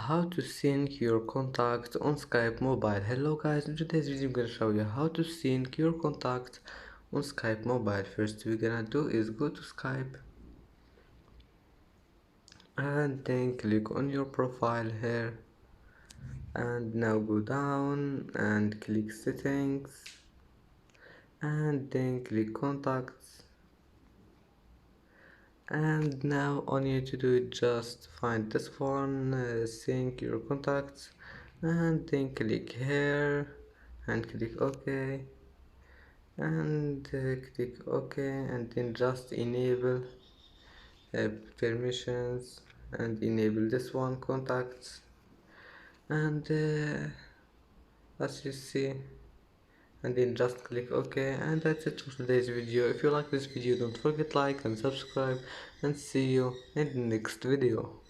How to sync your contacts on Skype mobile. Hello guys, in today's video I'm gonna show you how to sync your contacts on Skype mobile. First we're gonna do is go to Skype and then click on your profile here, and now go down and click settings and then click contacts, and now all you need to do is just find this one, sync your contacts, and then click here and click OK, and click OK, and then just enable permissions and enable this one contacts, and as you see, and then just click OK, and that's it for today's video. If you like this video, don't forget like and subscribe, and see you in the next video.